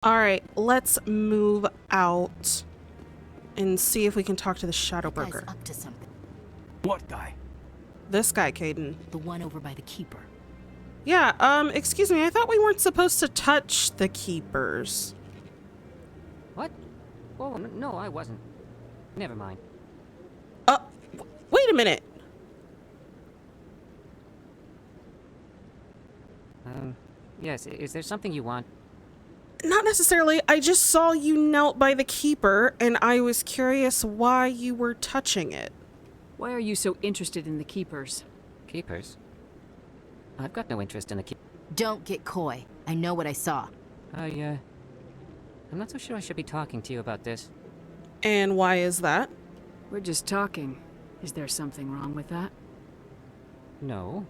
All right, let's move out and see if we can talk to the Shadow That guy's Broker. up to something. What guy? This guy, Caden. The one over by the keeper. Yeah, excuse me, I thought we weren't supposed to touch the keepers. What? Oh, no, I wasn't. Never mind. Wait a minute. Yes, is there something you want? Not necessarily. I just saw you knelt by the keeper, and I was curious why you were touching it. Why are you so interested in the keepers? Keepers? I've got no interest in the Don't get coy. I know what I saw. I'm not so sure I should be talking to you about this. And why is that? We're just talking. Is there something wrong with that? No.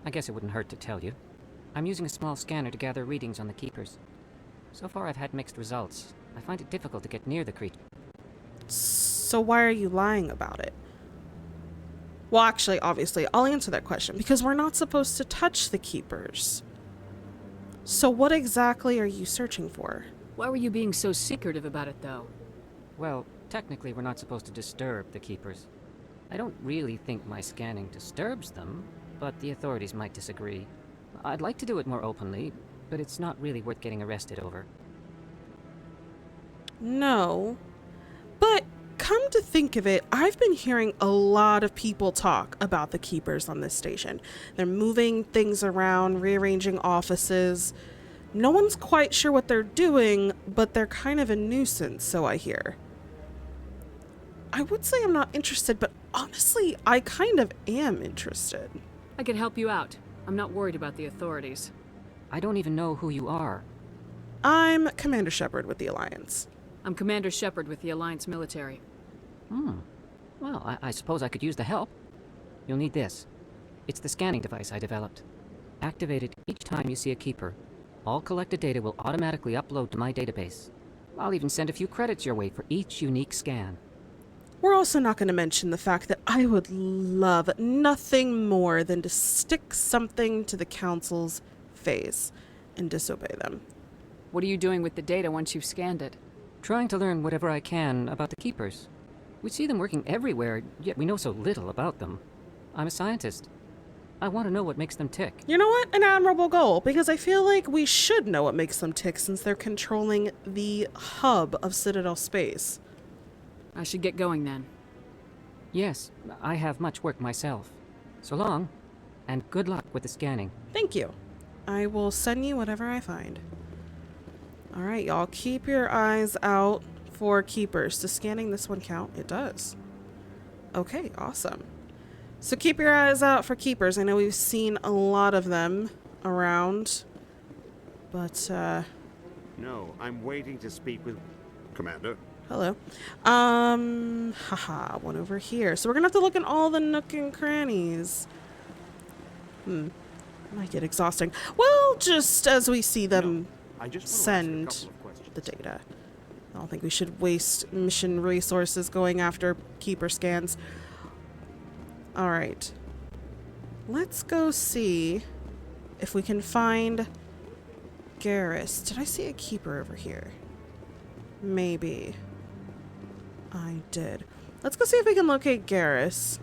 I guess it wouldn't hurt to tell you. I'm using a small scanner to gather readings on the keepers. So far I've had mixed results. I find it difficult to get near the creature. So why are you lying about it? Well, actually, obviously, I'll answer that question, because we're not supposed to touch the keepers. So what exactly are you searching for? Why were you being so secretive about it, though? Well, technically we're not supposed to disturb the keepers. I don't really think my scanning disturbs them, but the authorities might disagree. I'd like to do it more openly, but it's not really worth getting arrested over. No. But come to think of it, I've been hearing a lot of people talk about the keepers on this station. They're moving things around, rearranging offices. No one's quite sure what they're doing, but they're kind of a nuisance, so I hear. I would say I'm not interested, but honestly, I kind of am interested. I can help you out. I'm not worried about the authorities. I don't even know who you are. I'm Commander Shepard with the Alliance. I'm Commander Shepard with the Alliance military. Well, I suppose I could use the help. You'll need this. It's the scanning device I developed. Activate it each time you see a keeper. All collected data will automatically upload to my database. I'll even send a few credits your way for each unique scan. We're also not going to mention the fact that I would love nothing more than to stick something to the Council's face and disobey them. What are you doing with the data once you've scanned it? Trying to learn whatever I can about the keepers. We see them working everywhere, yet we know so little about them. I'm a scientist. I want to know what makes them tick. You know what? An admirable goal, because I feel like we should know what makes them tick since they're controlling the hub of Citadel space. I should get going then. Yes, I have much work myself. So long, and good luck with the scanning. Thank you. I will send you whatever I find. All right, y'all, keep your eyes out for keepers. Does scanning this one count? It does. Okay, awesome. So keep your eyes out for keepers. I know we've seen a lot of them around, but, No, I'm waiting to speak with... Commander? hello. Haha, one over here. So we're gonna have to look in all the nook and crannies. Might get exhausting. Well, just as we see them I just send the data. I don't think we should waste mission resources going after keeper scans. Alright. Let's go see if we can find Garrus. Did I see a keeper over here? Maybe. I did. Let's go see if we can locate Garrus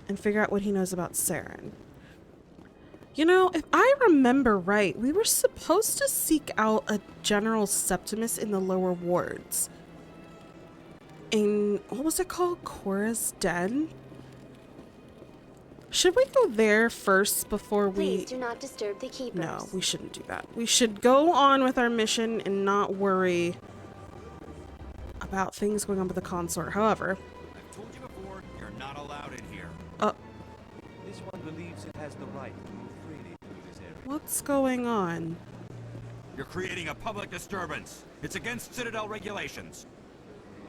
and figure out what he knows about Saren. You know, if I remember right, we were supposed to seek out a General Septimus in the lower wards. In, what was it called? Cora's Den? Should we go there first before we... Please do not disturb the keepers. No, we shouldn't do that. We should go on with our mission and not worry about things going on with the consort. However... I've told you before, you're not allowed in here. This one believes it has the right to move freely through this area. what's going on? You're creating a public disturbance. It's against Citadel regulations.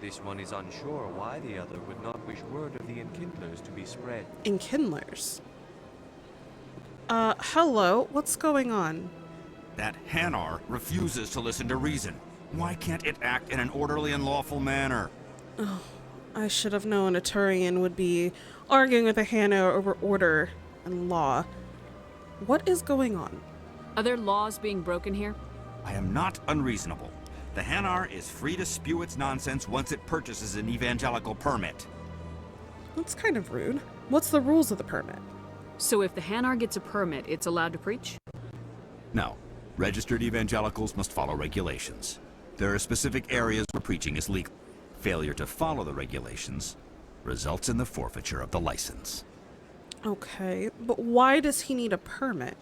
This one is unsure why the other would not wish word of the enkindlers to be spread. Enkindlers? Hello? What's going on? That Hanar refuses to listen to reason. Why can't it act in an orderly and lawful manner? Oh, I should have known a Turian would be arguing with a Hanar over order and law. What is going on? Are there laws being broken here? I am not unreasonable. The Hanar is free to spew its nonsense once it purchases an evangelical permit. That's kind of rude. What's the rules of the permit? So if the Hanar gets a permit, it's allowed to preach? No. Registered evangelicals must follow regulations. There are specific areas where preaching is legal. Failure to follow the regulations results in the forfeiture of the license. Okay, but why does he need a permit?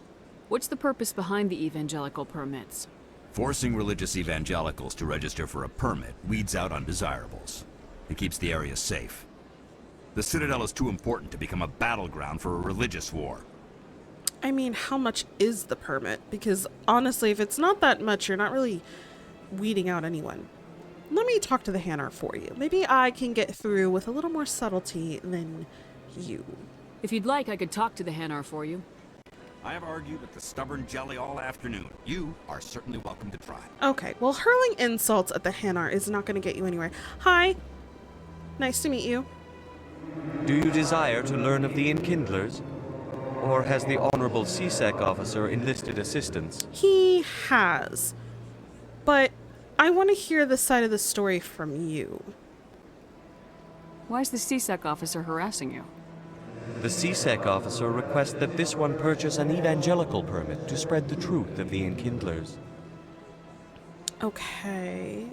What's the purpose behind the evangelical permits? Forcing religious evangelicals to register for a permit weeds out undesirables. It keeps the area safe. The Citadel is too important to become a battleground for a religious war. I mean, how much is the permit? Because honestly, if it's not that much, you're not really weeding out anyone. Let me talk to the Hanar for you. Maybe I can get through with a little more subtlety than you. If you'd like, I could talk to the Hanar for you. I have argued with the stubborn jelly all afternoon. You are certainly welcome to try. Okay, well, hurling insults at the Hanar is not going to get you anywhere. Hi. Nice to meet you. Do you desire to learn of the Enkindlers? Or has the Honorable CSEC officer enlisted assistance? He has. But I want to hear the side of the story from you. Why is the CSEC officer harassing you? The CSEC officer requests that this one purchase an evangelical permit to spread the truth of the Enkindlers. Okay.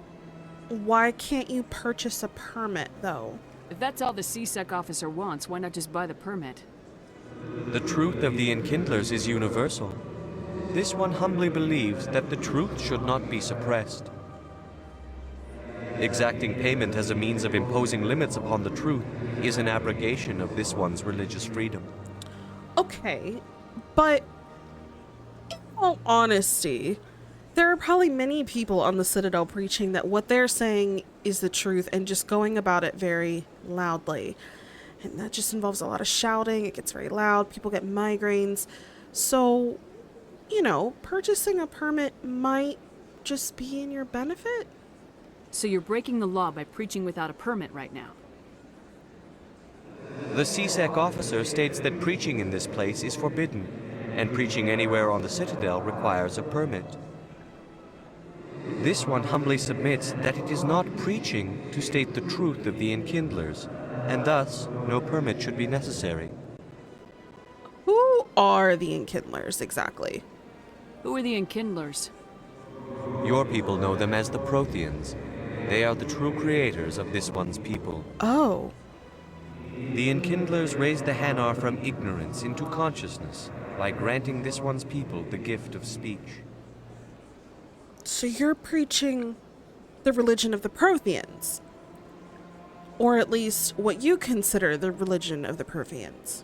Why can't you purchase a permit, though? If that's all the CSEC officer wants, why not just buy the permit? The truth of the Enkindlers is universal. This one humbly believes that the truth should not be suppressed. Exacting payment as a means of imposing limits upon the truth is an abrogation of this one's religious freedom. Okay, but in all honesty, there are probably many people on the Citadel preaching that what they're saying is the truth and just going about it very loudly. And that just involves a lot of shouting. It gets very loud. People get migraines. So, you know, purchasing a permit might just be in your benefit. So you're breaking the law by preaching without a permit right now. The CSEC officer states that preaching in this place is forbidden, and preaching anywhere on the Citadel requires a permit. This one humbly submits that it is not preaching to state the truth of the Enkindlers, and thus no permit should be necessary. Who are the Enkindlers exactly? Who are the Enkindlers? Your people know them as the Protheans. They are the true creators of this one's people. Oh. The Enkindlers raised the Hanar from ignorance into consciousness by granting this one's people the gift of speech. So you're preaching the religion of the Protheans? Or at least what you consider the religion of the Protheans?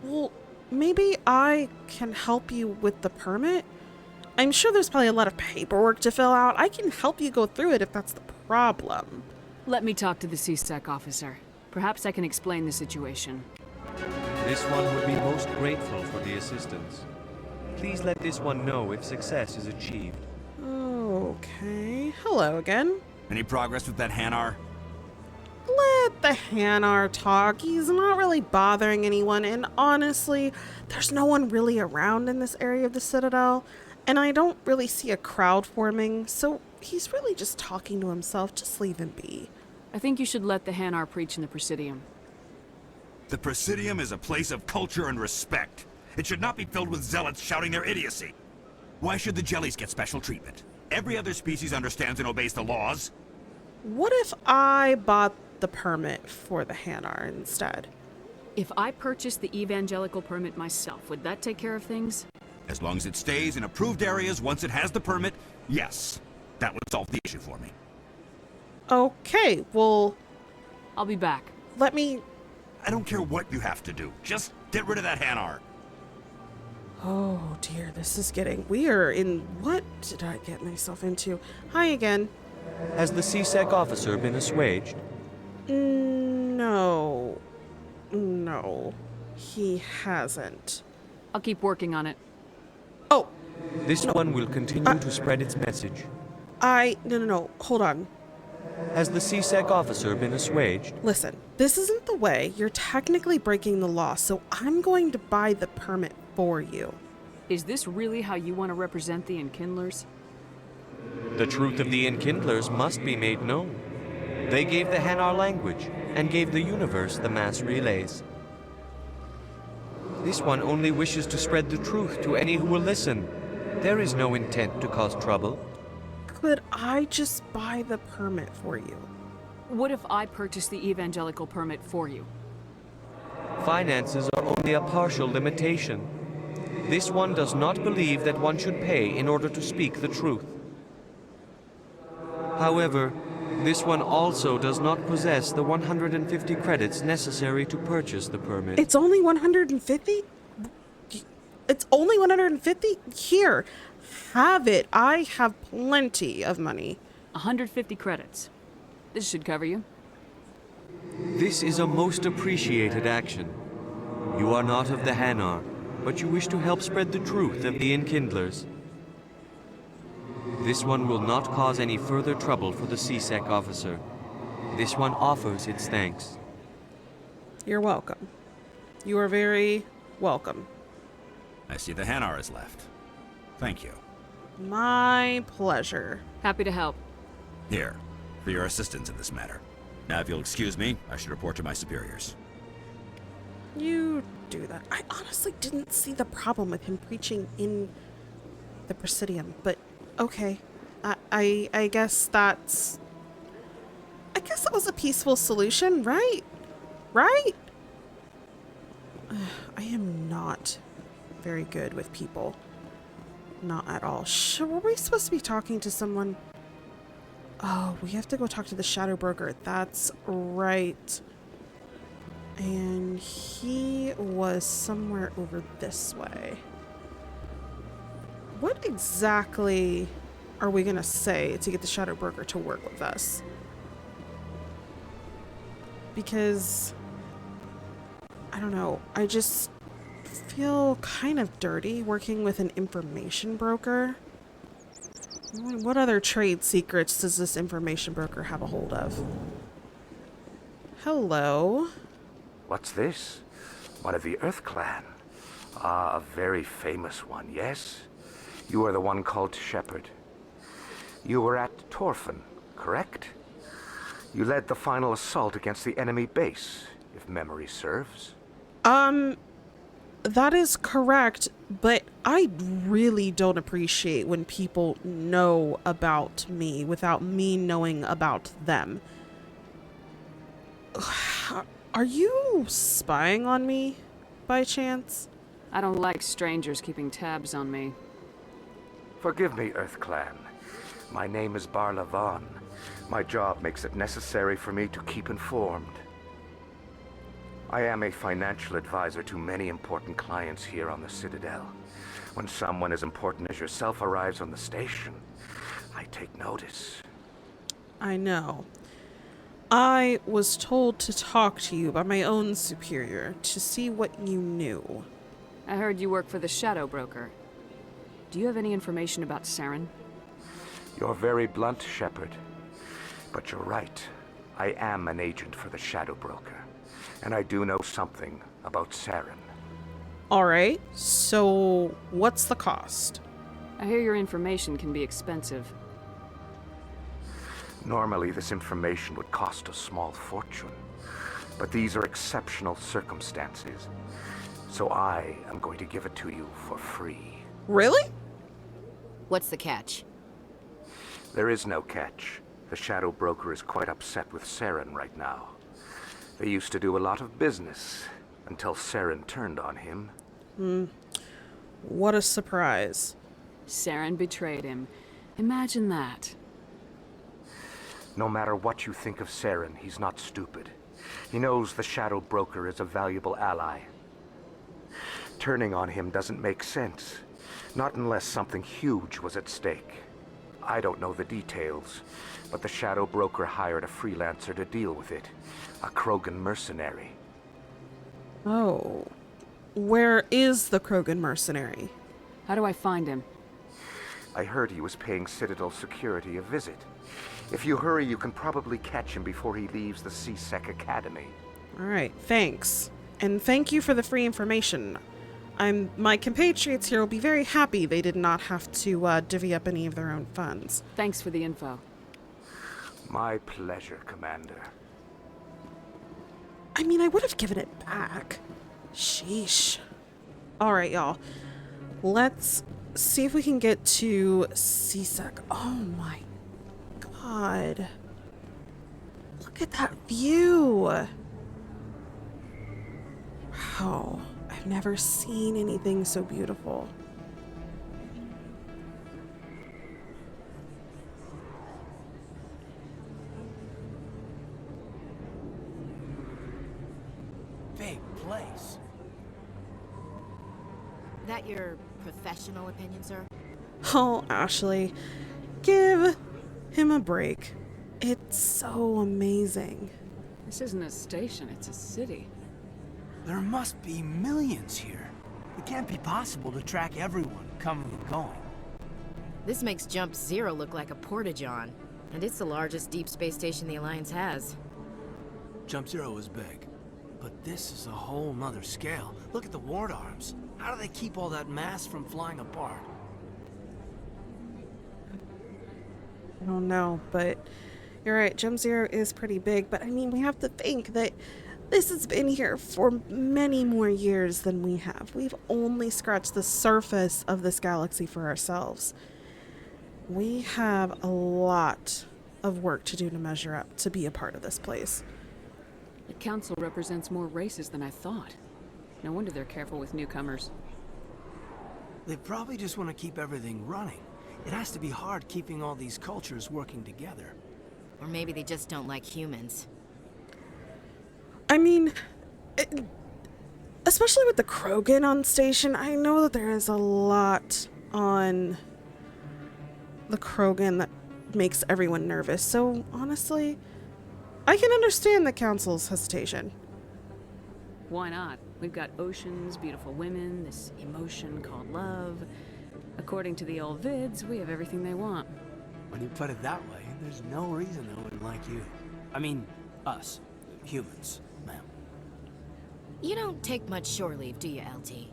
Well, maybe I can help you with the permit? I'm sure there's probably a lot of paperwork to fill out. I can help you go through it if that's the problem. Let me talk to the CSEC officer. Perhaps I can explain the situation. This one would be most grateful for the assistance. Please let this one know if success is achieved. Okay. Hello again. Any progress with that Hanar? Let the Hanar talk. He's not really bothering anyone, and honestly, there's no one really around in this area of the Citadel, and I don't really see a crowd forming, so he's really just talking to himself. Just leave him be. I think you should let the Hanar preach in the Presidium. The Presidium is a place of culture and respect. It should not be filled with zealots shouting their idiocy. Why should the jellies get special treatment? Every other species understands and obeys the laws. What if I bought the permit for the Hanar instead? If I purchased the evangelical permit myself, would that take care of things? As long as it stays in approved areas once it has the permit, yes. That would solve the issue for me. Okay, well, I'll be back. let me... I don't care what you have to do. Just get rid of that Hanar. Oh dear, this is getting weird. What did I get myself into? Hi again. Has the CSEC officer been assuaged? No. No, he hasn't. I'll keep working on it. Oh, This one will continue to spread its message. no, hold on. Has the CSEC officer been assuaged? Listen, this isn't the way. You're technically breaking the law, so I'm going to buy the permit for you. Is this really how you want to represent the Enkindlers? The truth of the Enkindlers must be made known. They gave the Hanar language, and gave the universe the mass relays. This one only wishes to spread the truth to any who will listen. There is no intent to cause trouble. Could I just buy the permit for you? What if I purchase the evangelical permit for you? Finances are only a partial limitation. This one does not believe that one should pay in order to speak the truth. However, this one also does not possess the 150 credits necessary to purchase the permit. It's only 150? It's only 150? Here, have it. I have plenty of money. 150 credits. This should cover you. This is a most appreciated action. You are not of the Hanar, but you wish to help spread the truth of the Enkindlers. This one will not cause any further trouble for the CSEC officer. This one offers its thanks. You're welcome. You are very welcome. I see the Hanar is left. Thank you. My pleasure. Happy to help. Here, for your assistance in this matter. Now, if you'll excuse me, I should report to my superiors. You do that. I honestly didn't see the problem with him preaching in the Presidium, but okay. I guess that's... I guess that was a peaceful solution, right? Right? I am not very good with people. Not at all. Were we supposed to be talking to someone? Oh, we have to go talk to the Shadow Broker. That's right. And he was somewhere over this way. What exactly are we gonna say to get the Shadow Broker to work with us? Because I don't know, I just feel kind of dirty working with an information broker. What other trade secrets does this information broker have a hold of? Hello. What's this? One of the Earth Clan. Ah, a very famous one, yes? You are the one called Shepherd. You were at Torfin, correct? You led the final assault against the enemy base, if memory serves. That is correct, but I really don't appreciate when people know about me without me knowing about them. Are you spying on me, by chance? I don't like strangers keeping tabs on me. Forgive me, Earth Clan. My name is Barla Vaughn. My job makes it necessary for me to keep informed. I am a financial advisor to many important clients here on the Citadel. When someone as important as yourself arrives on the station, I take notice. I know. I was told to talk to you by my own superior to see what you knew. I heard you work for the Shadow Broker. Do you have any information about Saren? You're very blunt, Shepherd. But you're right. I am an agent for the Shadow Broker. And I do know something about Saren. Alright, so what's the cost? I hear your information can be expensive. Normally, this information would cost a small fortune. But these are exceptional circumstances. So I am going to give it to you for free. Really? What's the catch? There is no catch. The Shadow Broker is quite upset with Saren right now. They used to do a lot of business, until Saren turned on him. What a surprise. Saren betrayed him. Imagine that. No matter what you think of Saren, he's not stupid. He knows the Shadow Broker is a valuable ally. Turning on him doesn't make sense. Not unless something huge was at stake. I don't know the details, but the Shadow Broker hired a freelancer to deal with it. A Krogan mercenary. Oh. Where is the Krogan mercenary? How do I find him? I heard he was paying Citadel security a visit. If you hurry, you can probably catch him before he leaves the CSEC Academy. Alright, thanks. And thank you for the free information. My compatriots here will be very happy they did not have to divvy up any of their own funds. Thanks for the info. My pleasure, Commander. I mean, I would have given it back. Sheesh. All right, y'all. Let's see if we can get to SPECTRE. Oh my god. Look at that view. Wow. I've never seen anything so beautiful. Big place. That your professional opinion, sir? Oh, Ashley, give him a break. It's so amazing. This isn't a station, it's a city. There must be millions here. It can't be possible to track everyone coming and going. This makes Jump Zero look like a porta-john. And it's the largest deep space station the Alliance has. Jump Zero is big, but this is a whole nother scale. Look at the ward arms. How do they keep all that mass from flying apart? I don't know, but you're right. Jump Zero is pretty big, but I mean, we have to think that this has been here for many more years than we have. We've only scratched the surface of this galaxy for ourselves. We have a lot of work to do to measure up to be a part of this place. The council represents more races than I thought. No wonder they're careful with newcomers. They probably just want to keep everything running. It has to be hard keeping all these cultures working together. Or maybe they just don't like humans. I mean, especially with the Krogan on station, I know that there is a lot on the Krogan that makes everyone nervous. So honestly, I can understand the council's hesitation. Why not? We've got oceans, beautiful women, this emotion called love. According to the old vids, we have everything they want. When you put it that way, there's no reason they wouldn't like you. I mean, us. Humans, ma'am. You don't take much shore leave, do you, LT?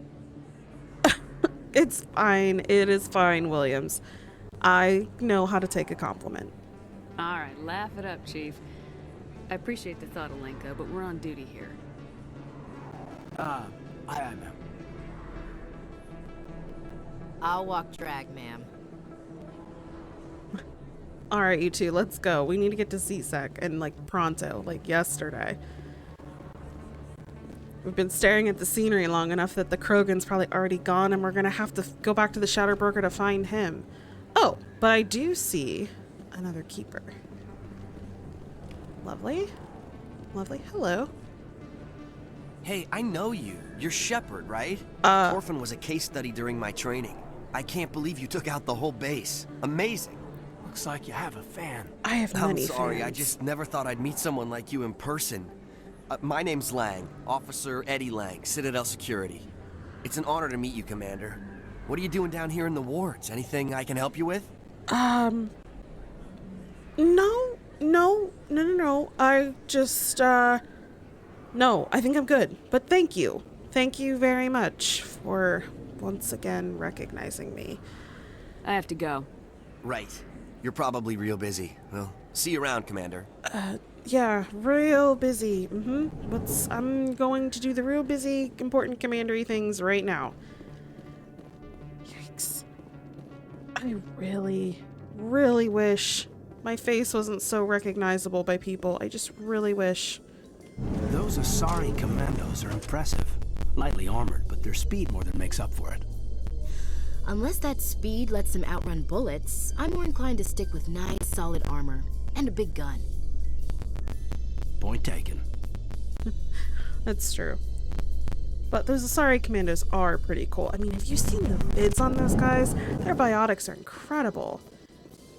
It's fine. It is fine, Williams. I know how to take a compliment. All right, laugh it up, Chief. I appreciate the thought, Alenka, but we're on duty here. Aye, ma'am. I'll walk drag, ma'am. All right, you two, let's go. We need to get to SPECTRE and like pronto, like yesterday. We've been staring at the scenery long enough that the Krogan's probably already gone and we're gonna have to go back to the Shadow Broker to find him. Oh, but I do see another keeper. Lovely. Lovely. Hello. Hey, I know you. You're Shepard, right? Orphan was a case study during my training. I can't believe you took out the whole base. Amazing. Looks like you have a fan. I have many I'm sorry, fans. I just never thought I'd meet someone like you in person. My name's Lang, Officer Eddie Lang, Citadel Security. It's an honor to meet you, Commander. What are you doing down here in the wards? Anything I can help you with? No. I just, no, I think I'm good. But thank you. Thank you very much for once again recognizing me. I have to go. Right. You're probably real busy. Well, see you around, Commander. Yeah, real busy. I'm going to do the real busy, important commandery things right now. Yikes. I really, really wish my face wasn't so recognizable by people. I just really wish. Those Asari commandos are impressive. Lightly armored, but their speed more than makes up for it. Unless that speed lets them outrun bullets, I'm more inclined to stick with nice, solid armor. And a big gun. Point taken. That's true. But those Asari commandos are pretty cool. I mean, have you seen the vids on those guys? Their biotics are incredible.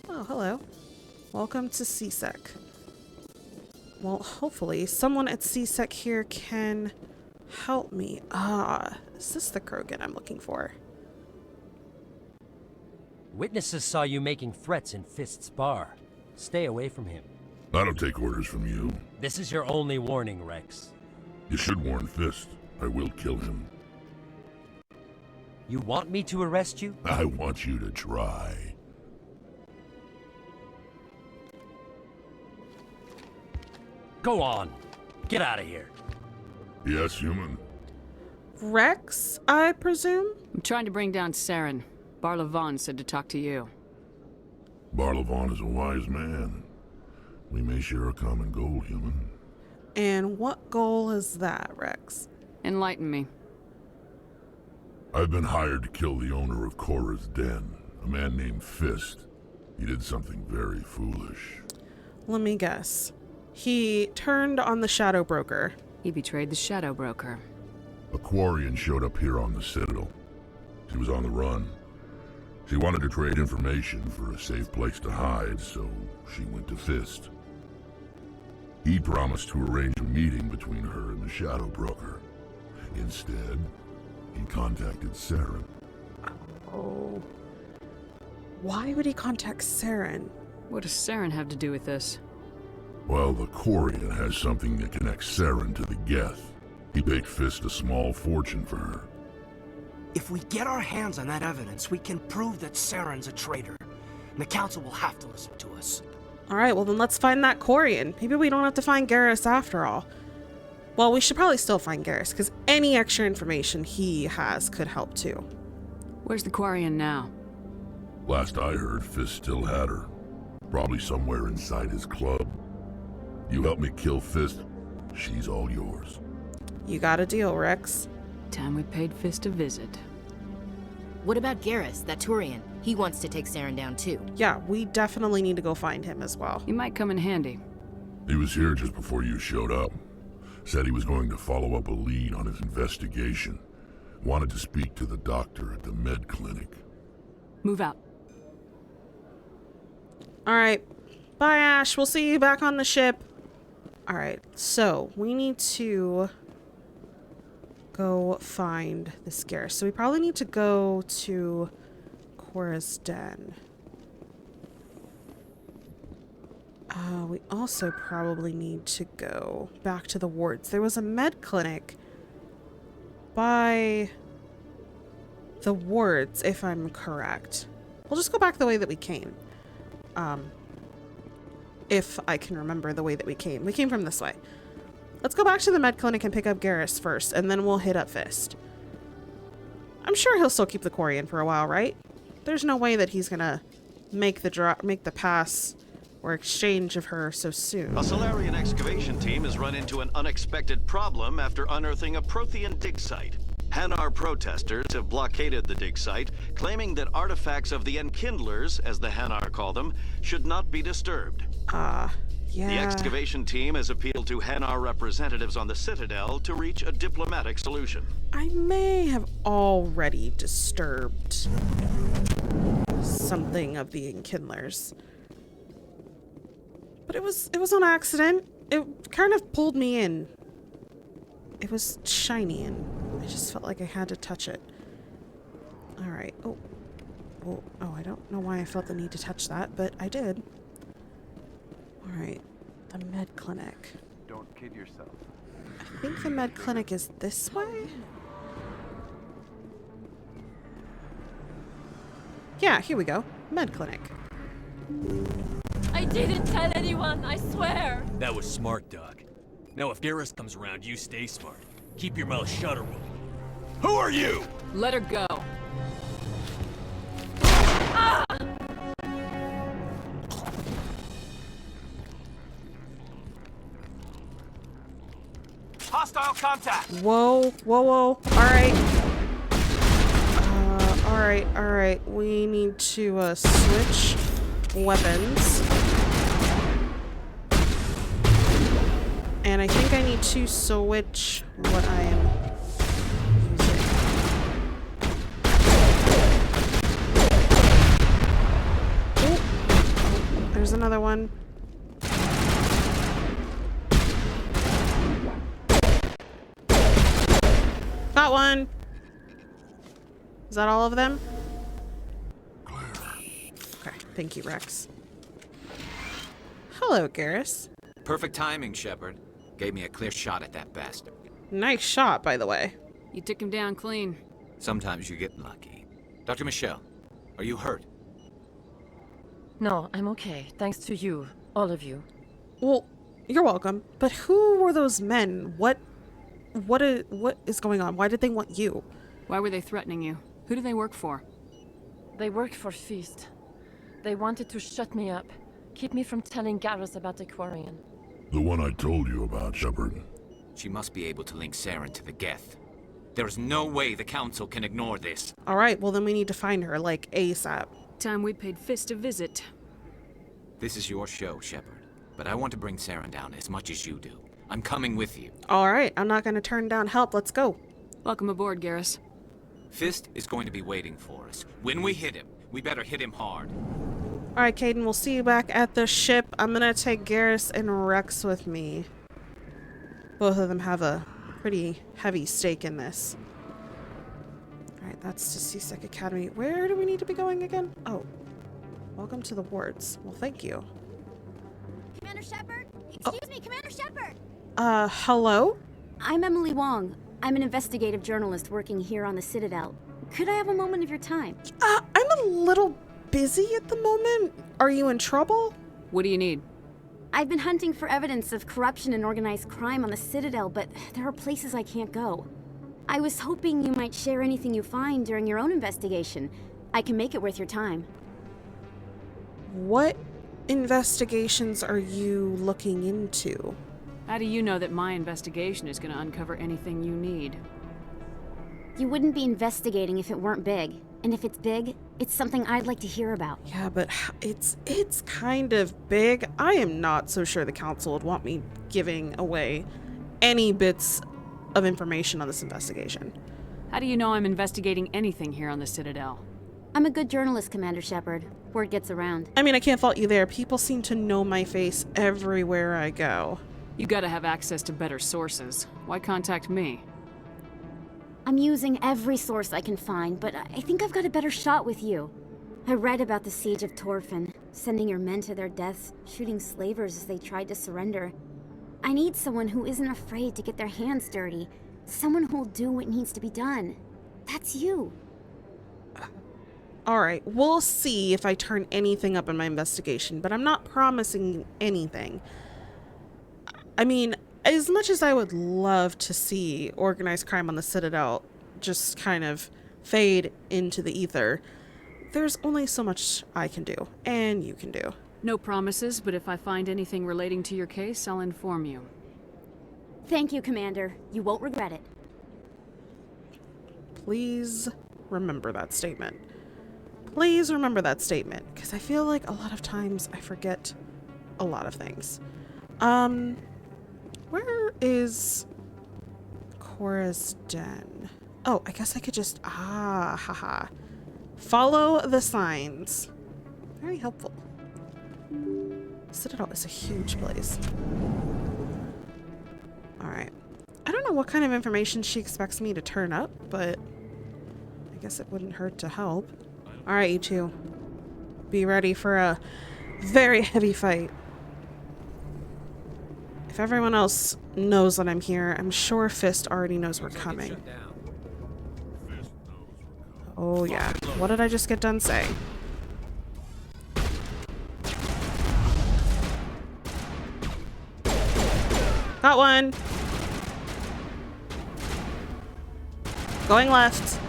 Oh, hello. Welcome to SPECTRE. Well, hopefully someone at SPECTRE here can help me. Is this the Krogan I'm looking for? Witnesses saw you making threats in Fist's bar. Stay away from him. I don't take orders from you. This is your only warning, Rex. You should warn Fist. I will kill him. You want me to arrest you? I want you to try. Go on. Get out of here. Yes, human. Rex, I presume? I'm trying to bring down Saren. Barlavon said to talk to you. Barlavon is a wise man. We may share a common goal, human. And what goal is that, Rex? Enlighten me. I've been hired to kill the owner of Cora's Den, a man named Fist. He did something very foolish. Let me guess. He turned on the Shadow Broker. He betrayed the Shadow Broker. A Quarian showed up here on the Citadel. She was on the run. She wanted to trade information for a safe place to hide, so she went to Fist. He promised to arrange a meeting between her and the Shadow Broker. Instead, he contacted Saren. Oh. Why would he contact Saren? What does Saren have to do with this? Well, the Quarian has something that connects Saren to the Geth. He paid Fist a small fortune for her. If we get our hands on that evidence, we can prove that Saren's a traitor. And the Council will have to listen to us. Alright, well then let's find that Quarian. Maybe we don't have to find Garrus after all. Well, we should probably still find Garrus, because any extra information he has could help too. Where's the Quarian now? Last I heard, Fist still had her. Probably somewhere inside his club. You help me kill Fist, she's all yours. You got a deal, Rex. Time we paid Fist a visit. What about Garrus, that Turian? He wants to take Saren down too. Yeah, we definitely need to go find him as well. He might come in handy. He was here just before you showed up. Said he was going to follow up a lead on his investigation. Wanted to speak to the doctor at the med clinic. Move out. Alright. Bye, Ash. We'll see you back on the ship. Alright, so we need to go find this Garrus. So we probably need to go to Cora's Den. We also probably need to go back to the wards. There was a med clinic by the wards, if I'm correct. We'll just go back the way that we came. If I can remember the way that we came. We came from this way. Let's go back to the med clinic and pick up Garrus first, and then we'll hit up Fist. I'm sure he'll still keep the Quarian for a while, right? There's no way that he's gonna make the pass or exchange of her so soon. A Solarian excavation team has run into an unexpected problem after unearthing a Prothean dig site. Hanar protesters have blockaded the dig site, claiming that artifacts of the Enkindlers, as the Hanar call them, should not be disturbed. Yeah. The excavation team has appealed to Hanar representatives on the Citadel to reach a diplomatic solution. I may have already disturbed something of the Enkindlers. But it was on accident. It kind of pulled me in. It was shiny and I just felt like I had to touch it. Alright. Oh, I don't know why I felt the need to touch that, but I did. Alright. The med clinic. Don't kid yourself. I think the med clinic is this way? Yeah, here we go. Med clinic. I didn't tell anyone, I swear! That was smart, Doc. Now if Garrus comes around, you stay smart. Keep your mouth shut or we'll... Who are you? Let her go. Ah! Hostile contact! Whoa. Alright. Alright. We need to switch weapons. And I think I need to switch what I am using. Oh, there's another one. Got one. Is that all of them? Okay, thank you, Rex. Hello, Garrus. Perfect timing, Shepard. Gave me a clear shot at that bastard. Nice shot, by the way. You took him down clean. Sometimes you get lucky. Dr. Michelle, are you hurt? No, I'm okay. Thanks to you. All of you. Well, you're welcome. But who were those men? What is going on? Why did they want you? Why were they threatening you? Who do they work for? They work for Feast. They wanted to shut me up. Keep me from telling Garrus about the Quarian. The one I told you about, Shepard. She must be able to link Saren to the Geth. There is no way the Council can ignore this. Alright, well then we need to find her, like, ASAP. Time we paid Fist a visit. This is your show, Shepard. But I want to bring Saren down as much as you do. I'm coming with you. Alright, I'm not gonna turn down help. Let's go. Welcome aboard, Garrus. Fist is going to be waiting for us. When we hit him, we better hit him hard. Alright, Caden, we'll see you back at the ship. I'm gonna take Garrus and Rex with me. Both of them have a pretty heavy stake in this. Alright, that's to Seasick Academy. Where do we need to be going again? Oh. Welcome to the wards. Well, thank you. Commander Shepard? Excuse me, Commander Shepard! Hello? I'm Emily Wong. I'm an investigative journalist working here on the Citadel. Could I have a moment of your time? I'm a little busy at the moment. Are you in trouble? What do you need? I've been hunting for evidence of corruption and organized crime on the Citadel, but there are places I can't go. I was hoping you might share anything you find during your own investigation. I can make it worth your time. What investigations are you looking into? How do you know that my investigation is going to uncover anything you need? You wouldn't be investigating if it weren't big. And if it's big, it's something I'd like to hear about. Yeah, but it's kind of big. I am not so sure the Council would want me giving away any bits of information on this investigation. How do you know I'm investigating anything here on the Citadel? I'm a good journalist, Commander Shepard. Word gets around. I mean, I can't fault you there. People seem to know my face everywhere I go. You gotta have access to better sources. Why contact me? I'm using every source I can find, but I think I've got a better shot with you. I read about the siege of Torfin, sending your men to their deaths, shooting slavers as they tried to surrender. I need someone who isn't afraid to get their hands dirty. Someone who'll do what needs to be done. That's you. Alright, we'll see if I turn anything up in my investigation, but I'm not promising anything. I mean, as much as I would love to see organized crime on the Citadel just kind of fade into the ether, there's only so much I can do, and you can do. No promises, but if I find anything relating to your case, I'll inform you. Thank you, Commander. You won't regret it. Please remember that statement. Please remember that statement, because I feel like a lot of times I forget a lot of things. Where is Cora's den? Oh, I guess I could just, haha. Follow the signs. Very helpful. Citadel is a huge place. Alright. I don't know what kind of information she expects me to turn up, but I guess it wouldn't hurt to help. Alright, you two. Be ready for a very heavy fight. If everyone else knows that I'm here, I'm sure Fist already knows we're coming. Oh yeah. What did I just get done saying? Got one. Going left.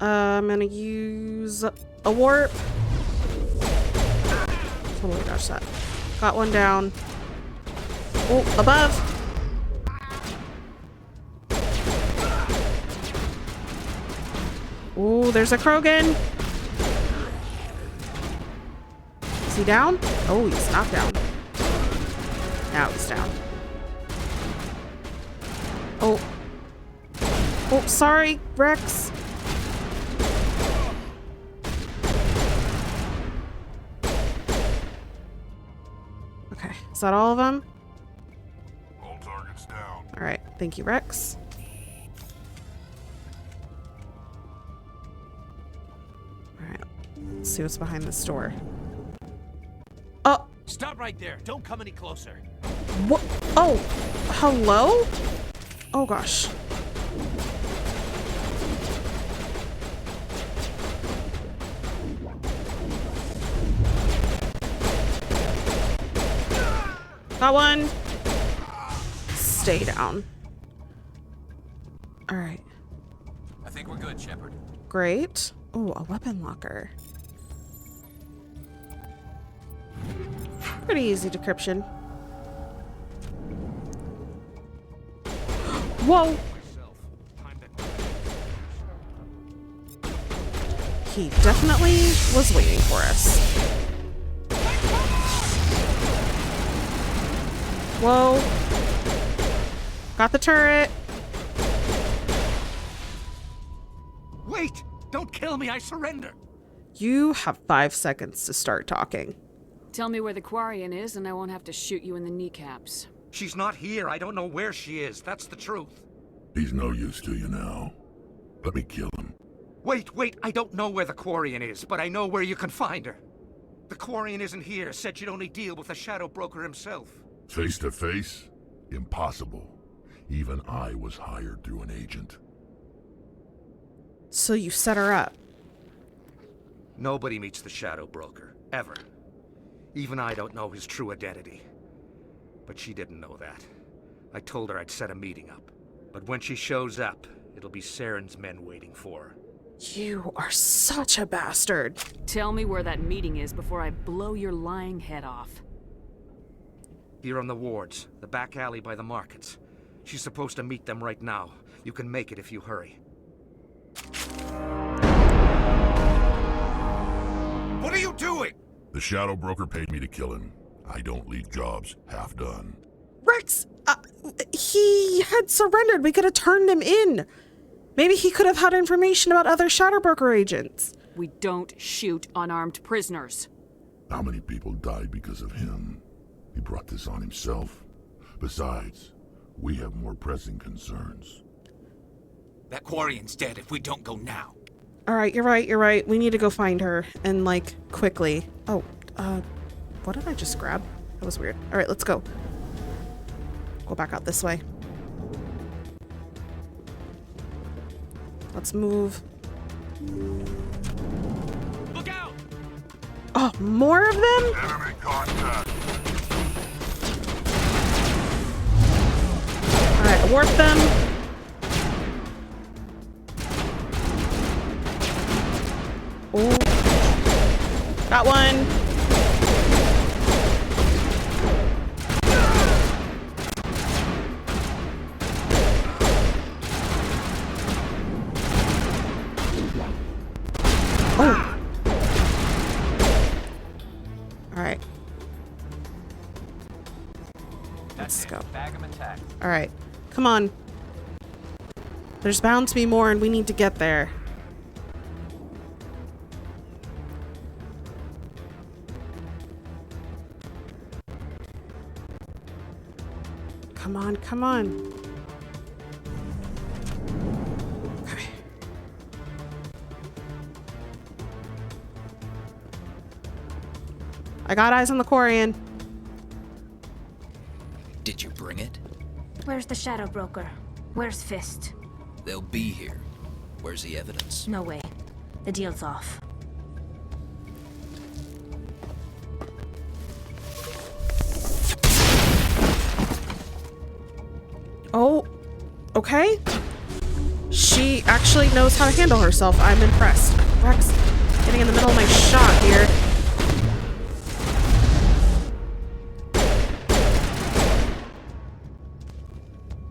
I'm gonna use a warp. Totally dodged that. Got one down. Oh, above. Oh, there's a Krogan. Is he down? Oh, he's not down. Now he's down. Oh. Oh, sorry, Rex. Okay, is that all of them? All targets down. All right, thank you, Rex. All right, let's see what's behind this door. Oh! Stop right there. Don't come any closer. What? Oh, hello? Oh gosh. Got one. Stay down. All right. I think we're good, Shepard. Great. Oh, a weapon locker. Pretty easy decryption. Whoa. He definitely was waiting for us. Whoa. Got the turret. Wait! Don't kill me, I surrender! You have 5 seconds to start talking. Tell me where the Quarian is and I won't have to shoot you in the kneecaps. She's not here. I don't know where she is. That's the truth. He's no use to you now. Let me kill him. Wait. I don't know where the Quarian is, but I know where you can find her. The Quarian isn't here. Said she'd only deal with the Shadow Broker himself. Face to face? Impossible. Even I was hired through an agent. So you set her up. Nobody meets the Shadow Broker, ever. Even I don't know his true identity. But she didn't know that. I told her I'd set a meeting up. But when she shows up, it'll be Saren's men waiting for her. You are such a bastard. Tell me where that meeting is before I blow your lying head off. Here on the wards, the back alley by the markets. She's supposed to meet them right now. You can make it if you hurry. What are you doing? The Shadow Broker paid me to kill him. I don't leave jobs half done. Rex, he had surrendered. We could have turned him in. Maybe he could have had information about other Shadow Broker agents. We don't shoot unarmed prisoners. How many people died because of him? He brought this on himself. Besides, we have more pressing concerns. That Quarian's dead if we don't go now. All right, you're right. We need to go find her, and like quickly. Oh, what did I just grab? That was weird. All right, let's go. Go back out this way. Let's move. Look out! Oh, more of them? Enemy contact. All right, warp them. Oh, got one. Oh. All right. Let's go. All right, come on. There's bound to be more, and we need to get there. Come on, come on. Okay. I got eyes on the Quarian. Did you bring it? Where's the Shadow Broker? Where's Fist? They'll be here. Where's the evidence? No way. The deal's off. Oh, okay. She actually knows how to handle herself. I'm impressed. Rex, getting in the middle of my shot here.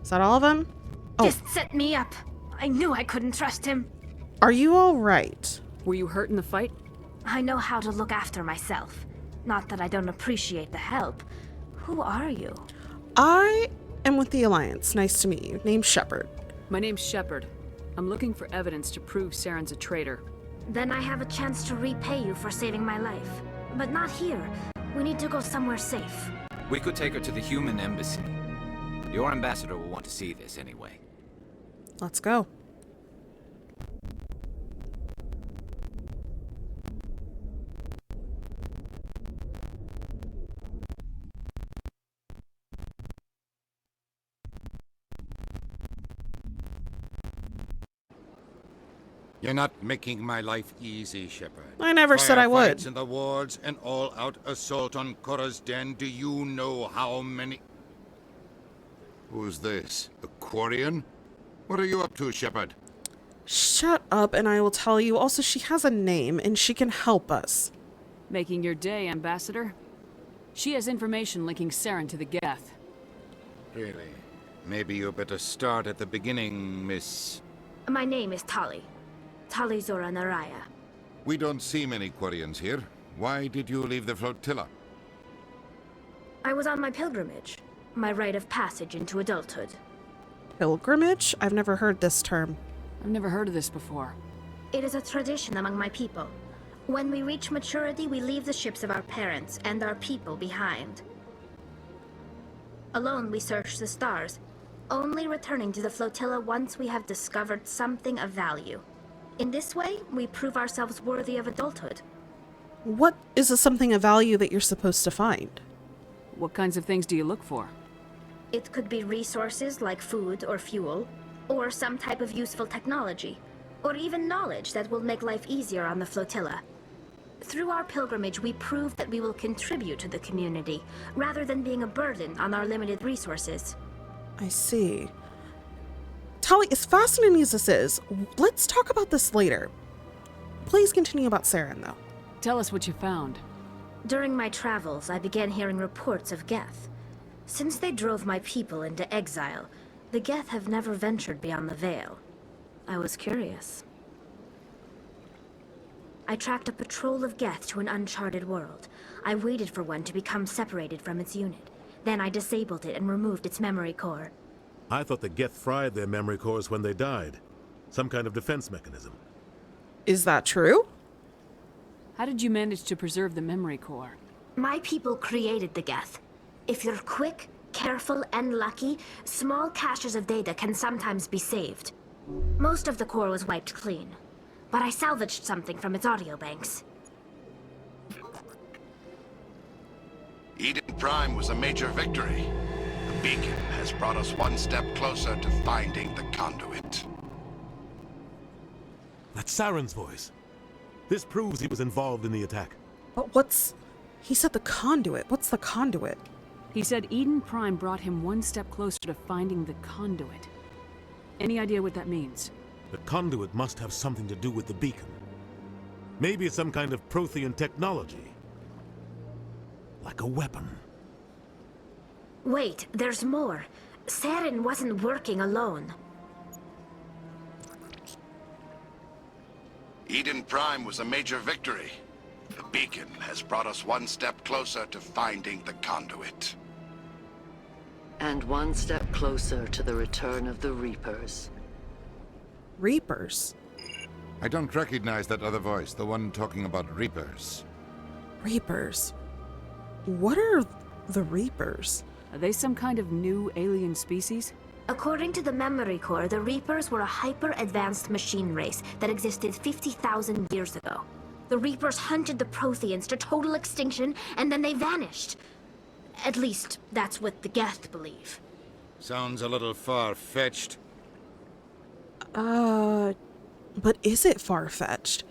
Is that all of them? Oh. Just set me up. I knew I couldn't trust him. Are you all right? Were you hurt in the fight? I know how to look after myself. Not that I don't appreciate the help. Who are you? I am with the Alliance. Nice to meet you. Name's Shepard. My name's Shepard. I'm looking for evidence to prove Saren's a traitor. Then I have a chance to repay you for saving my life. But not here. We need to go somewhere safe. We could take her to the human embassy. Your ambassador will want to see this anyway. Let's go. You're not making my life easy, Shepard. I never said I would. Firefights in the wards, an all-out assault on Korra's den. Do you know how many... Who's this? The Quarian? What are you up to, Shepard? Shut up and I will tell you. Also, she has a name and she can help us. Making your day, Ambassador. She has information linking Saren to the Geth. Really? Maybe you better start at the beginning, Miss... My name is Tali. Tali Zora Naraya. We don't see many Quarians here. Why did you leave the flotilla? I was on my pilgrimage. My rite of passage into adulthood. Pilgrimage? I've never heard this term. I've never heard of this before. It is a tradition among my people. When we reach maturity, we leave the ships of our parents and our people behind. Alone, we search the stars, only returning to the flotilla once we have discovered something of value. In this way, we prove ourselves worthy of adulthood. What is something of value that you're supposed to find? What kinds of things do you look for? It could be resources like food or fuel, or some type of useful technology, or even knowledge that will make life easier on the flotilla. Through our pilgrimage, we prove that we will contribute to the community, rather than being a burden on our limited resources. I see. Tali, as fascinating as this is, let's talk about this later. Please continue about Saren, though. Tell us what you found. During my travels, I began hearing reports of Geth. Since they drove my people into exile, the Geth have never ventured beyond the Veil. I was curious. I tracked a patrol of Geth to an uncharted world. I waited for one to become separated from its unit. Then I disabled it and removed its memory core. I thought the Geth fried their memory cores when they died. Some kind of defense mechanism. Is that true? How did you manage to preserve the memory core? My people created the Geth. If you're quick, careful, and lucky, small caches of data can sometimes be saved. Most of the core was wiped clean, but I salvaged something from its audio banks. Eden Prime was a major victory. The beacon has brought us one step closer to finding the conduit. That's Saren's voice. This proves he was involved in the attack. But what's... He said the conduit. What's the conduit? He said Eden Prime brought him one step closer to finding the conduit. Any idea what that means? The conduit must have something to do with the beacon. Maybe it's some kind of Prothean technology. Like a weapon. Wait, there's more. Saren wasn't working alone. Eden Prime was a major victory. The beacon has brought us one step closer to finding the conduit. And one step closer to the return of the Reapers. Reapers? I don't recognize that other voice, the one talking about Reapers. Reapers? What are the Reapers? Are they some kind of new alien species? According to the memory core, the Reapers were a hyper-advanced machine race that existed 50,000 years ago. The Reapers hunted the Protheans to total extinction, and then they vanished. At least, that's what the Geth believe. Sounds a little far-fetched. But is it far-fetched?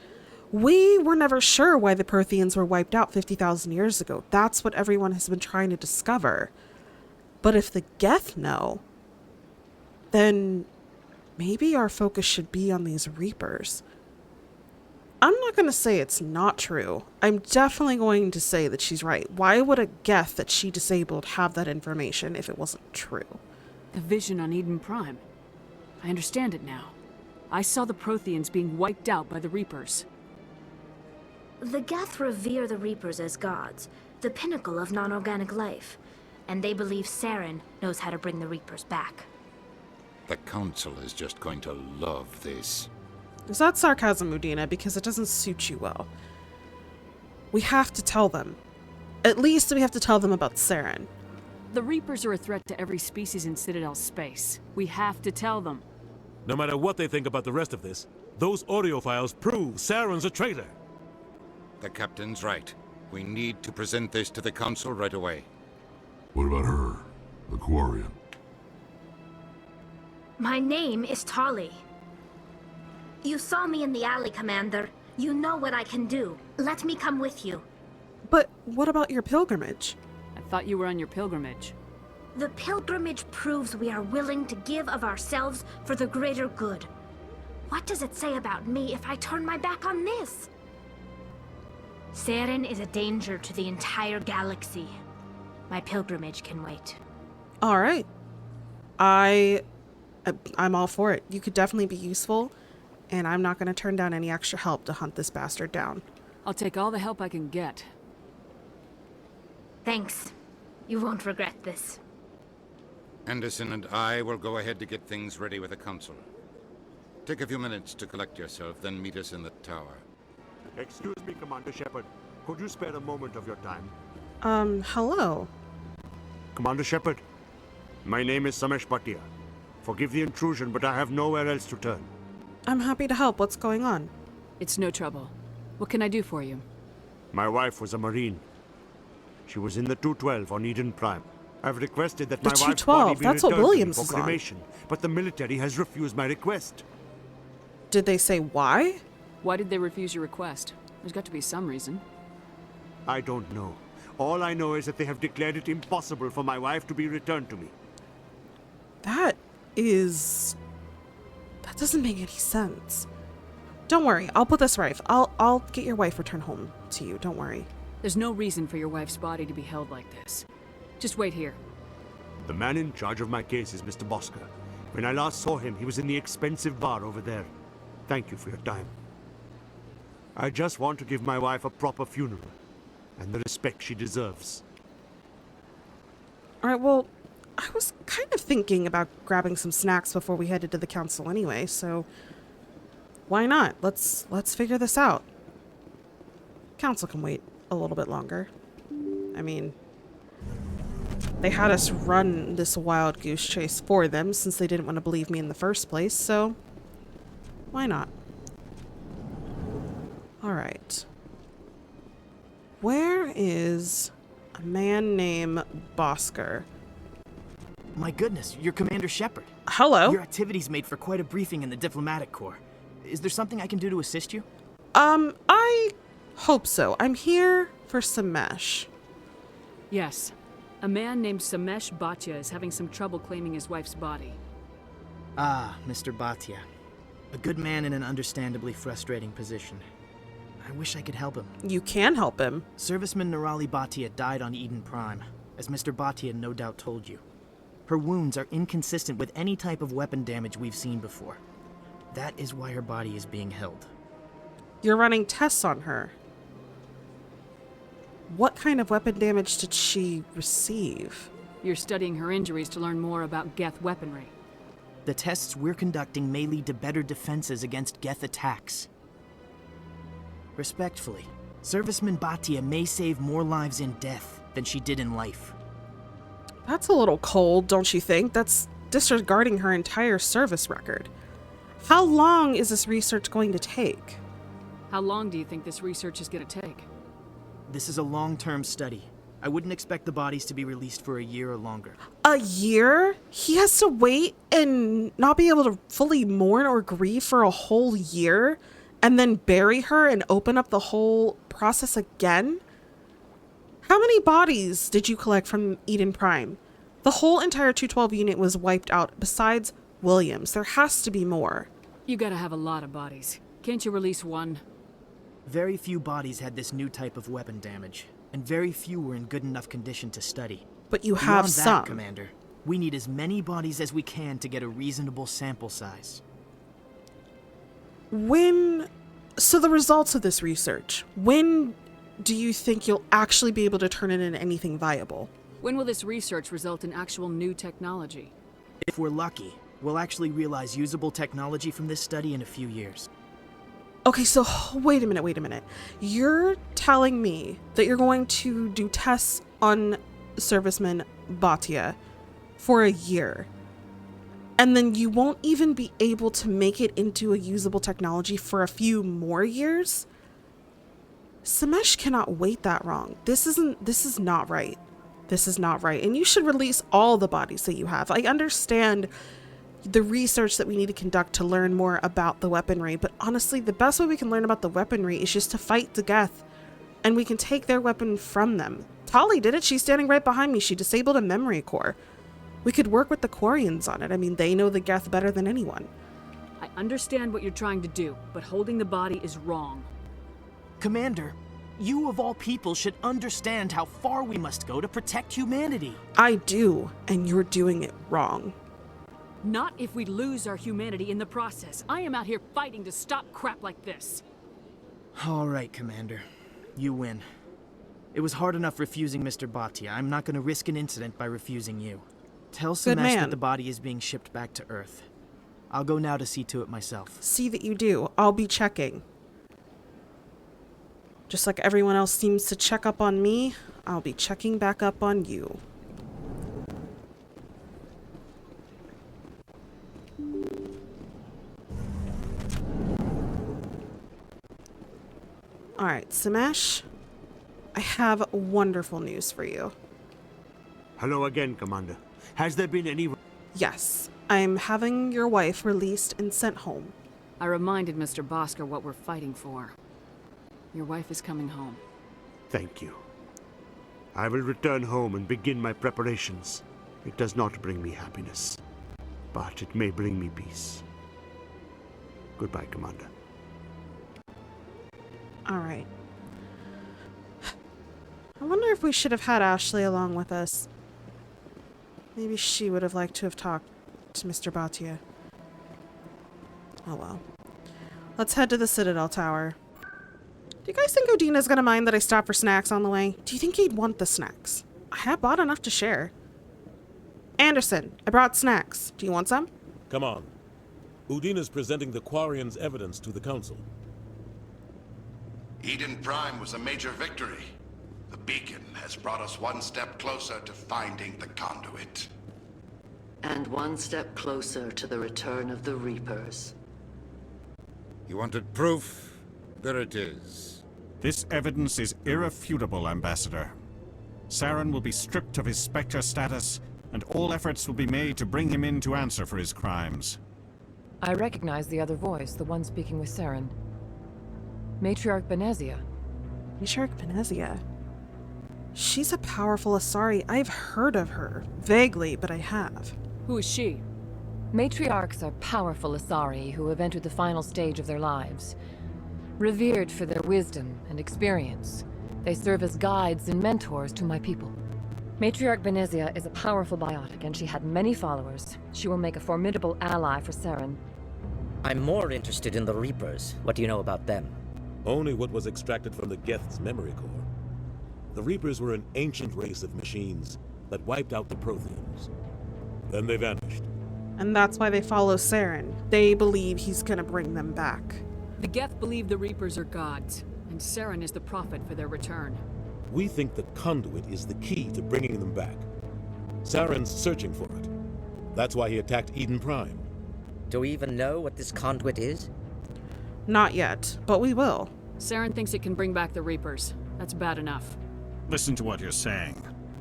We were never sure why the Protheans were wiped out 50,000 years ago. That's what everyone has been trying to discover. But if the Geth know, then maybe our focus should be on these Reapers. I'm not going to say it's not true. I'm definitely going to say that she's right. Why would a Geth that she disabled have that information if it wasn't true? The vision on Eden Prime. I understand it now. I saw the Protheans being wiped out by the Reapers. The Geth revere the Reapers as gods, the pinnacle of non-organic life. And they believe Saren knows how to bring the Reapers back. The Council is just going to love this. Is that sarcasm, Udina? Because it doesn't suit you well. We have to tell them. At least we have to tell them about Saren. The Reapers are a threat to every species in Citadel space. We have to tell them. No matter what they think about the rest of this, those audio files prove Saren's a traitor. The captain's right. We need to present this to the Council right away. What about her, the Quarian? My name is Tali. You saw me in the alley, Commander. You know what I can do. Let me come with you. But what about your pilgrimage? I thought you were on your pilgrimage. The pilgrimage proves we are willing to give of ourselves for the greater good. What does it say about me if I turn my back on this? Saren is a danger to the entire galaxy. My pilgrimage can wait. All right. I'm all for it. You could definitely be useful, and I'm not going to turn down any extra help to hunt this bastard down. I'll take all the help I can get. Thanks. You won't regret this. Anderson and I will go ahead to get things ready with the Council. Take a few minutes to collect yourself, then meet us in the tower. Excuse me, Commander Shepard. Could you spare a moment of your time? Hello. Commander Shepard, my name is Samesh Bhatia. Forgive the intrusion, but I have nowhere else to turn. I'm happy to help. What's going on? It's no trouble. What can I do for you? My wife was a Marine. She was in the 212 on Eden Prime. I've requested that my wife's body be that's what returned to me Williams for is on. cremation, but the military has refused my request. Did they say why? Why did they refuse your request? There's got to be some reason. I don't know. All I know is that they have declared it impossible for my wife to be returned to me. That doesn't make any sense. Don't worry, I'll put this right. I'll get your wife returned home to you. Don't worry. There's no reason for your wife's body to be held like this. Just wait here. The man in charge of my case is Mr. Bosker. When I last saw him, he was in the expensive bar over there. Thank you for your time. I just want to give my wife a proper funeral, and the respect she deserves. All right, well, I was kind of thinking about grabbing some snacks before we headed to the council anyway, so why not? Let's figure this out. Council can wait a little bit longer. I mean, they had us run this wild goose chase for them since they didn't want to believe me in the first place, so why not? All right. Where is a man named Bosker? My goodness, you're Commander Shepard. Hello. Your activities made for quite a briefing in the diplomatic corps. Is there something I can do to assist you? I hope so. I'm here for Samesh. Yes. A man named Samesh Bhatia is having some trouble claiming his wife's body. Ah, Mr. Bhatia. A good man in an understandably frustrating position. I wish I could help him. You can help him. Serviceman Nirali Bhatia died on Eden Prime, as Mr. Bhatia no doubt told you. Her wounds are inconsistent with any type of weapon damage we've seen before. That is why her body is being held. You're running tests on her. What kind of weapon damage did she receive? You're studying her injuries to learn more about Geth weaponry. The tests we're conducting may lead to better defenses against Geth attacks. Respectfully, Serviceman Bhatia may save more lives in death than she did in life. That's a little cold, don't you think? That's disregarding her entire service record. How long is this research going to take? How long do you think this research is going to take? This is a long-term study. I wouldn't expect the bodies to be released for a year or longer. A year? He has to wait and not be able to fully mourn or grieve for a whole year? And then bury her and open up the whole process again? How many bodies did you collect from Eden Prime? The whole entire 212 unit was wiped out, besides Williams. There has to be more. You gotta have a lot of bodies. Can't you release one? Very few bodies had this new type of weapon damage, and very few were in good enough condition to study. But you Beyond have that, some. Commander, we need as many bodies as we can to get a reasonable sample size. So the results of this research, when do you think you'll actually be able to turn it into anything viable? When will this research result in actual new technology? If we're lucky, we'll actually realize usable technology from this study in a few years. Okay, so wait a minute. You're telling me that you're going to do tests on Serviceman Bhatia for a year, and then you won't even be able to make it into a usable technology for a few more years? Samesh cannot wait that long. This is not right. This is not right. And you should release all the bodies that you have. I understand the research that we need to conduct to learn more about the weaponry. But honestly, the best way we can learn about the weaponry is just to fight the Geth, and we can take their weapon from them. Tali did it. She's standing right behind me. She disabled a memory core. We could work with the Quarians on it. I mean, they know the Geth better than anyone. I understand what you're trying to do, but holding the body is wrong. Commander, you of all people should understand how far we must go to protect humanity. I do, and you're doing it wrong. Not if we lose our humanity in the process. I am out here fighting to stop crap like this. All right, Commander. You win. It was hard enough refusing Mr. Bhatia. I'm not going to risk an incident by refusing you. Tell Samesh that the body is being shipped back to Earth. I'll go now to see to it myself. See that you do. I'll be checking. Just like everyone else seems to check up on me, I'll be checking back up on you. Alright, Samesh, I have wonderful news for you. Hello again, Commander. Has there been any... Yes, I'm having your wife released and sent home. I reminded Mr. Bosker what we're fighting for. Your wife is coming home. Thank you. I will return home and begin my preparations. It does not bring me happiness, but it may bring me peace. Goodbye, Commander. Alright. I wonder if we should have had Ashley along with us. Maybe she would have liked to have talked to Mr. Bhatia. Oh well. Let's head to the Citadel Tower. Do you guys think Odina's gonna mind that I stopped for snacks on the way? Do you think he'd want the snacks? I have bought enough to share. Anderson, I brought snacks. Do you want some? Come on. Udina's presenting the Quarians' evidence to the Council. Eden Prime was a major victory. The beacon has brought us one step closer to finding the conduit. And one step closer to the return of the Reapers. You wanted proof? There it is. This evidence is irrefutable, Ambassador. Saren will be stripped of his Spectre status, and all efforts will be made to bring him in to answer for his crimes. I recognize the other voice, the one speaking with Saren. Matriarch Benezia. Matriarch Benezia? She's a powerful Asari. I've heard of her. Vaguely, but I have. Who is she? Matriarchs are powerful Asari who have entered the final stage of their lives. Revered for their wisdom and experience, they serve as guides and mentors to my people. Matriarch Benezia is a powerful biotic, and she had many followers. She will make a formidable ally for Saren. I'm more interested in the Reapers. What do you know about them? Only what was extracted from the Geth's memory core. The Reapers were an ancient race of machines that wiped out the Protheans. Then they vanished. And that's why they follow Saren. They believe he's gonna bring them back. The Geth believe the Reapers are gods, and Saren is the prophet for their return. We think the conduit is the key to bringing them back. Saren's searching for it. That's why he attacked Eden Prime. Do we even know what this conduit is? Not yet, but we will. Saren thinks it can bring back the Reapers. That's bad enough. Listen to what you're saying.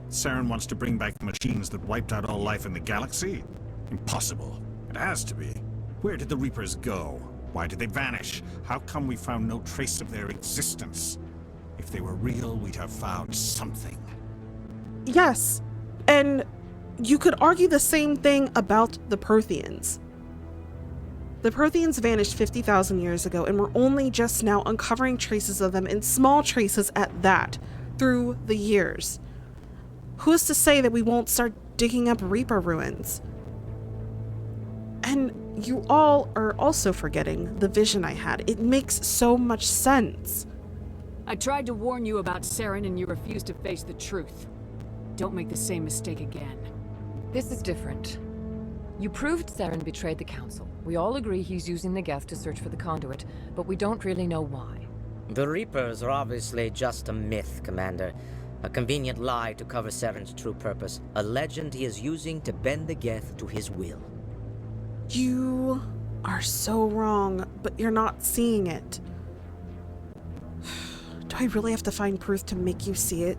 Saren wants to bring back the machines that wiped out all life in the galaxy? Impossible. It has to be. Where did the Reapers go? Why did they vanish? How come we found no trace of their existence? If they were real, we'd have found something. Yes, and you could argue the same thing about the Protheans. The Protheans vanished 50,000 years ago, and we're only just now uncovering traces of them, and small traces at that, through the years. Who's to say that we won't start digging up Reaper ruins? And you all are also forgetting the vision I had. It makes so much sense. I tried to warn you about Saren, and you refused to face the truth. Don't make the same mistake again. This is different. You proved Saren betrayed the Council. We all agree he's using the Geth to search for the conduit, but we don't really know why. The Reapers are obviously just a myth, Commander. A convenient lie to cover Saren's true purpose. A legend he is using to bend the Geth to his will. You are so wrong, but you're not seeing it. Do I really have to find proof to make you see it?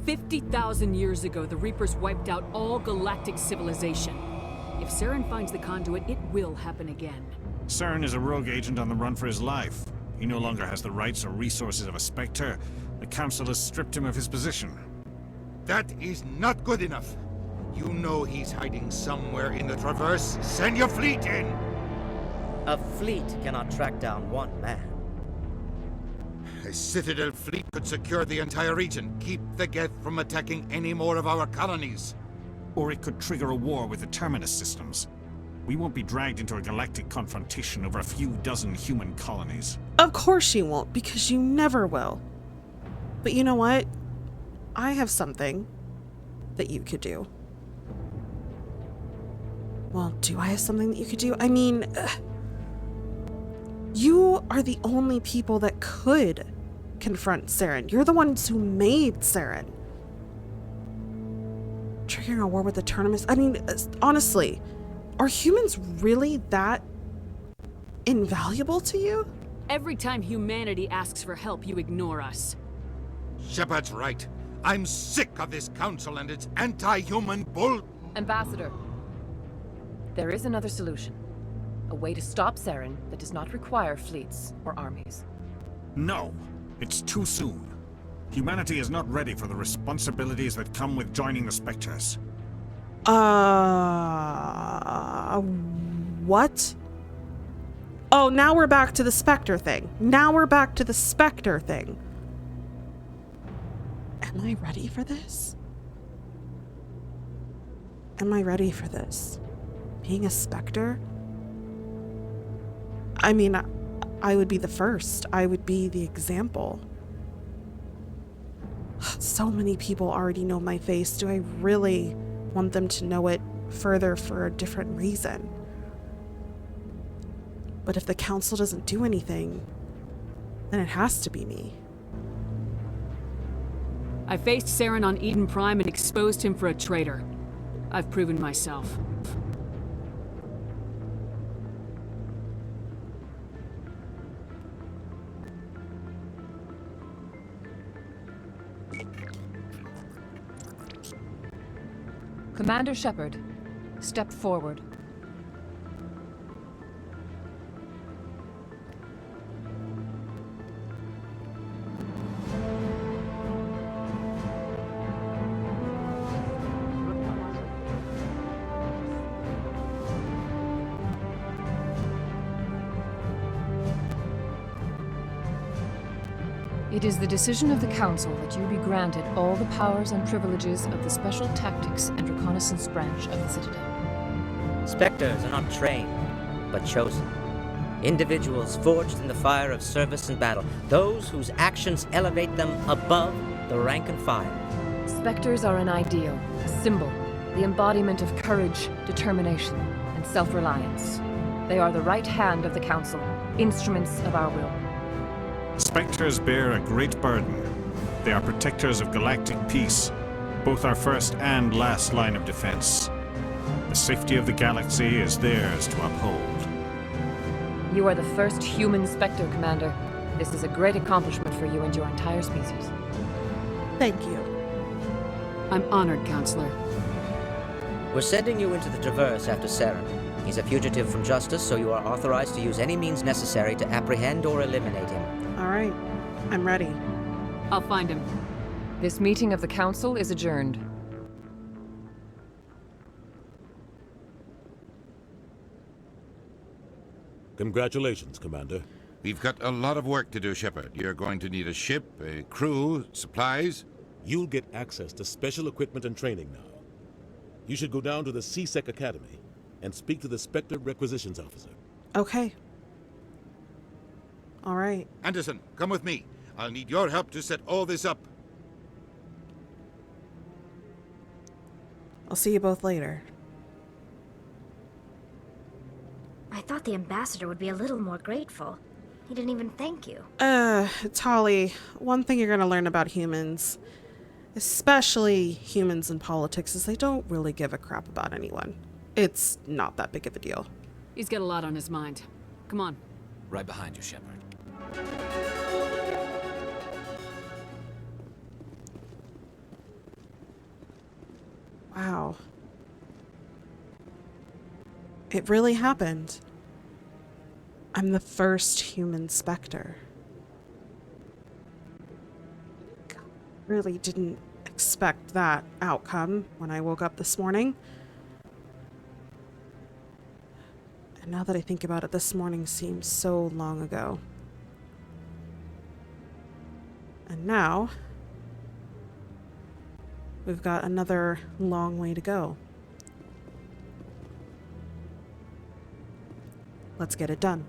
50,000 years ago, the Reapers wiped out all galactic civilization. If Saren finds the conduit, it will happen again. Saren is a rogue agent on the run for his life. He no longer has the rights or resources of a Spectre. The Council has stripped him of his position. That is not good enough. You know he's hiding somewhere in the Traverse. Send your fleet in! A fleet cannot track down one man. A Citadel fleet could secure the entire region, keep the Geth from attacking any more of our colonies. Or it could trigger a war with the Terminus systems. We won't be dragged into a galactic confrontation over a few dozen human colonies. Of course you won't, because you never will. But you know what? I have something that you could do. Well, do I have something that you could do? I mean, you are the only people that could confront Saren. You're the ones who made Saren. Triggering a war with the Terminus. I mean, honestly, are humans really that invaluable to you? Every time humanity asks for help, you ignore us. Shepard's right. I'm sick of this council and its anti-human bull... Ambassador, there is another solution. A way to stop Saren that does not require fleets or armies. No, it's too soon. Humanity is not ready for the responsibilities that come with joining the Spectres. What? Oh, now we're back to the Spectre thing. Now we're back to the Spectre thing. Am I ready for this? Am I ready for this? Being a Spectre? I mean, I would be the first. I would be the example. So many people already know my face. Do I really want them to know it further for a different reason? But if the council doesn't do anything, then it has to be me. I faced Saren on Eden Prime and exposed him for a traitor. I've proven myself. Commander Shepard, step forward. It is the decision of the Council that you be granted all the powers and privileges of the Special Tactics and Reconnaissance branch of the Citadel. Spectres are not trained, but chosen. Individuals forged in the fire of service and battle, those whose actions elevate them above the rank and file. Spectres are an ideal, a symbol, the embodiment of courage, determination, and self-reliance. They are the right hand of the Council, instruments of our will. Spectres bear a great burden. They are protectors of galactic peace, both our first and last line of defense. The safety of the galaxy is theirs to uphold. You are the first human Spectre, Commander. This is a great accomplishment for you and your entire species. Thank you. I'm honored, Counselor. We're sending you into the Traverse after Saren. He's a fugitive from justice, so you are authorized to use any means necessary to apprehend or eliminate him. All right, I'm ready. I'll find him. This meeting of the Council is adjourned. Congratulations, Commander. We've got a lot of work to do, Shepard. You're going to need a ship, a crew, supplies. You'll get access to special equipment and training now. You should go down to the C-Sec Academy and speak to the Spectre Requisitions Officer. Okay. All right. Anderson, come with me. I'll need your help to set all this up. I'll see you both later. I thought the ambassador would be a little more grateful. He didn't even thank you. Tali, one thing you're gonna learn about humans, especially humans in politics, is they don't really give a crap about anyone. It's not that big of a deal. He's got a lot on his mind. Come on. Right behind you, Shepard. Wow. It really happened. I'm the first human Spectre. Really didn't expect that outcome when I woke up this morning. And now that I think about it, this morning seems so long ago. And now, we've got another long way to go. Let's get it done.